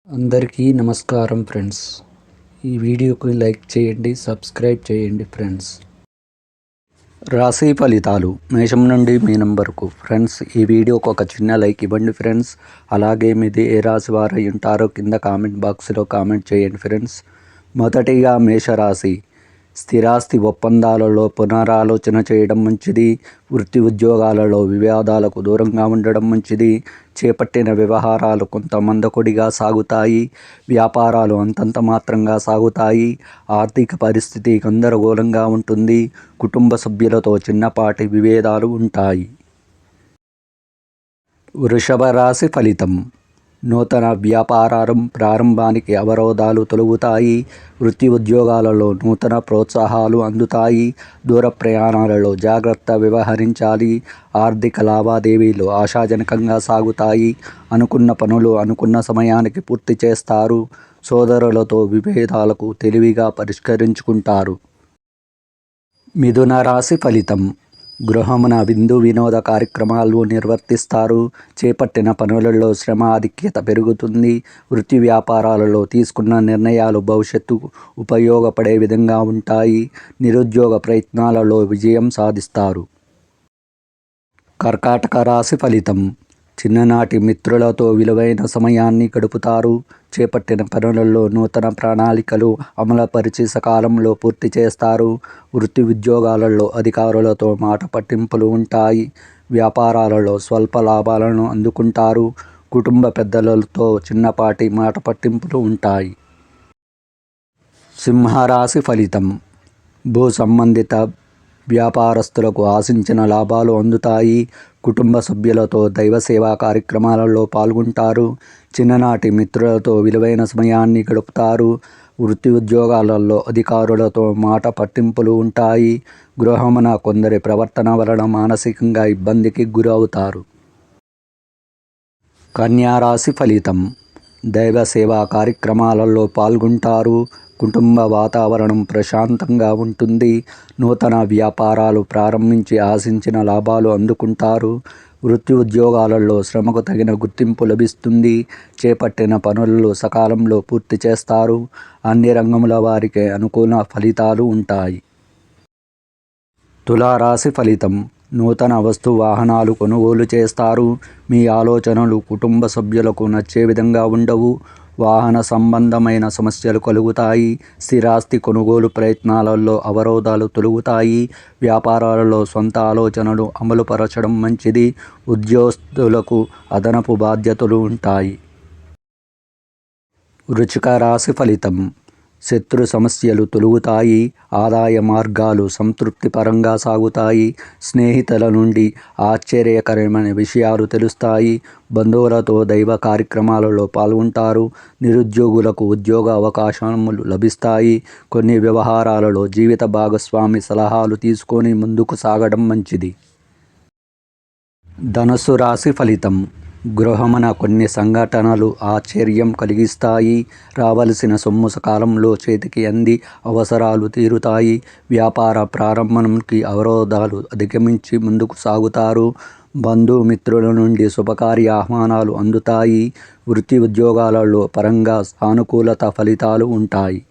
అందరికీ నమస్కారం ఫ్రెండ్స్. ఈ వీడియోకి లైక్ చేయండి, సబ్స్క్రైబ్ చేయండి ఫ్రెండ్స్. రాశి ఫలితాలు మేషం నుండి మీనం వరకు. ఫ్రెండ్స్, ఈ వీడియోకి ఒక చిన్న లైక్ ఇవ్వండి ఫ్రెండ్స్. అలాగే మీది ఏ రాశి వారు అయి ఉంటారో కింద కామెంట్ బాక్స్లో కామెంట్ చేయండి ఫ్రెండ్స్. మొదటిగా మేషరాశి. స్థిరాస్తి ఒప్పందాలలో పునరాలోచన చేయడం మంచిది. వృత్తి ఉద్యోగాలలో వివాదాలకు దూరంగా ఉండడం మంచిది. చేపట్టిన వ్యవహారాలు కొంత మందకొడిగా సాగుతాయి. వ్యాపారాలు అంతంత మాత్రంగా సాగుతాయి. ఆర్థిక పరిస్థితి గందరగోళంగా ఉంటుంది. కుటుంబ సభ్యులతో చిన్నపాటి విభేదాలు ఉంటాయి. వృషభ రాశి ఫలితం. నూతన వ్యాపారం ప్రారంభానికి అవరోధాలు తొలగుతాయి. వృత్తి ఉద్యోగాలలో నూతన ప్రోత్సాహాలు అందుతాయి. దూర ప్రయాణాలలో జాగ్రత్త వ్యవహరించాలి. ఆర్థిక లావాదేవీలు ఆశాజనకంగా సాగుతాయి. అనుకున్న పనులు అనుకున్న సమయానికి పూర్తి చేస్తారు. సోదరులతో విభేదాలకు తెలివిగా పరిష్కరించుకుంటారు. మిథున రాశి ఫలితం. గృహమున విందు వినోద కార్యక్రమాలు నిర్వర్తిస్తారు. చేపట్టిన పనులలో శ్రమ ఆధిక్యత పెరుగుతుంది. వృత్తి వ్యాపారాలలో తీసుకున్న నిర్ణయాలు భవిష్యత్తుకు ఉపయోగపడే విధంగా ఉంటాయి. నిరుద్యోగ ప్రయత్నాలలో విజయం సాధిస్తారు. కర్కాటక రాశి ఫలితం. చిన్ననాటి మిత్రులతో విలువైన సమయాన్ని గడుపుతారు. చేపట్టిన పనులలో నూతన ప్రణాళికలు అమలుపరిచి సకాలంలో పూర్తి చేస్తారు. వృత్తి ఉద్యోగాలలో అధికారులతో మాట పట్టింపులు ఉంటాయి. వ్యాపారాలలో స్వల్ప లాభాలను అందుకుంటారు. కుటుంబ పెద్దలతో చిన్నపాటి మాట పట్టింపులు ఉంటాయి. సింహరాశి ఫలితం. భూ సంబంధిత వ్యాపారస్తులకు ఆశించిన లాభాలు అందుతాయి. కుటుంబ సభ్యులతో దైవ సేవా కార్యక్రమాలలో పాల్గొంటారు. చిన్ననాటి మిత్రులతో విలువైన సమయాన్ని గడుపుతారు. వృత్తి ఉద్యోగాలలో అధికారులతో మాట పట్టింపులు ఉంటాయి. గృహమున కొందరి ప్రవర్తన వలన మానసికంగా ఇబ్బందికి గురవుతారు. కన్యా రాశి ఫలితం. దైవ సేవా కార్యక్రమాలలో పాల్గొంటారు. కుటుంబ వాతావరణం ప్రశాంతంగా ఉంటుంది. నూతన వ్యాపారాలు ప్రారంభించి ఆశించిన లాభాలు అందుకుంటారు. వృత్తి ఉద్యోగాలలో శ్రమకు తగిన గుర్తింపు లభిస్తుంది. చేపట్టిన పనులను సకాలంలో పూర్తి చేస్తారు. అన్ని రంగముల వారికి అనుకూల ఫలితాలు ఉంటాయి. తులారాశి ఫలితం. నూతన వస్తు వాహనాలు కొనుగోలు చేస్తారు. మీ ఆలోచనలు కుటుంబ సభ్యులకు నచ్చే విధంగా ఉండవు. వాహన సంబంధమైన సమస్యలు కలుగుతాయి. స్థిరాస్తి కొనుగోలు ప్రయత్నాలలో అవరోధాలు తొలగుతాయి. వ్యాపారాలలో సొంత ఆలోచనలు అమలుపరచడం మంచిది. ఉద్యోగస్తులకు అదనపు బాధ్యతలు ఉంటాయి. వృశ్చిక రాశి ఫలితం. శత్రు సమస్యలు తొలగుతాయి. ఆదాయ మార్గాలు సంతృప్తిపరంగా సాగుతాయి. స్నేహితుల నుండి ఆశ్చర్యకరమైన విషయాలు తెలుస్తాయి. బంధువులతో దైవ కార్యక్రమాలలో పాల్గొంటారు. నిరుద్యోగులకు ఉద్యోగ అవకాశములు లభిస్తాయి. కొన్ని వ్యవహారాలలో జీవిత భాగస్వామి సలహాలు తీసుకొని ముందుకు సాగడం మంచిది. ధనుస్సు రాశి ఫలితం. గృహమున కొన్ని సంఘటనలు ఆశ్చర్యం కలిగిస్తాయి. రావలసిన సొమ్ము సకాలంలో చేతికి అంది అవసరాలు తీరుతాయి. వ్యాపార ప్రారంభానికి అవరోధాలు అధిగమించి ముందుకు సాగుతారు. బంధుమిత్రుల నుండి శుభకార్య ఆహ్వానాలు అందుతాయి. వృత్తి ఉద్యోగాలలో పరంగా సానుకూలత ఫలితాలు ఉంటాయి.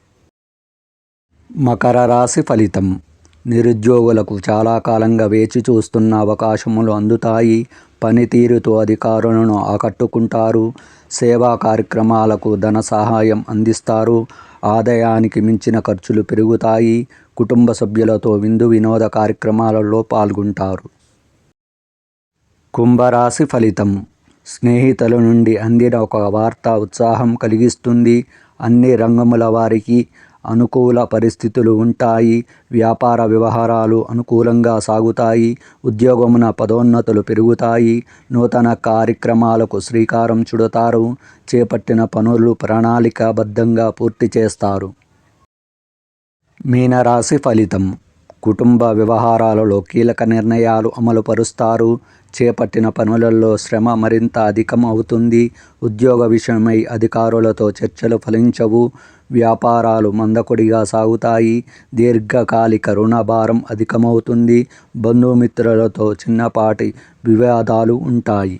మకర రాశి ఫలితం. నిరుద్యోగులకు చాలా కాలంగా వేచి చూస్తున్న అవకాశములు అందుతాయి. పనితీరుతో అధికారులను ఆకట్టుకుంటారు. సేవా కార్యక్రమాలకు ధన సహాయం అందిస్తారు. ఆదాయానికి మించిన ఖర్చులు పెరుగుతాయి. కుటుంబ సభ్యులతో విందు వినోద కార్యక్రమాలలో పాల్గొంటారు. కుంభరాశి ఫలితం. స్నేహితుల నుండి అందిన ఒక వార్త ఉత్సాహం కలిగిస్తుంది. అన్ని రంగముల వారికి అనుకూల పరిస్థితులు ఉంటాయి. వ్యాపార వ్యవహారాలు అనుకూలంగా సాగుతాయి. ఉద్యోగమున పదోన్నతులు పెరుగుతాయి. నూతన కార్యక్రమాలకు శ్రీకారం చుడతారు. చేపట్టిన పనులు ప్రణాళికాబద్ధంగా పూర్తి చేస్తారు. మీనరాశి ఫలితం. కుటుంబ వ్యవహారాలలో కీలక నిర్ణయాలు అమలుపరుస్తారు. చేపట్టిన పనులలో శ్రమ మరింత అధికం అవుతుంది. ఉద్యోగ విషయమై అధికారులతో చర్చలు ఫలించవు. వ్యాపారాలు మందకొడిగా సాగుతాయి. దీర్ఘకాలిక రుణ భారం అధికమవుతుంది. బంధుమిత్రులతో చిన్నపాటి వివాదాలు ఉంటాయి.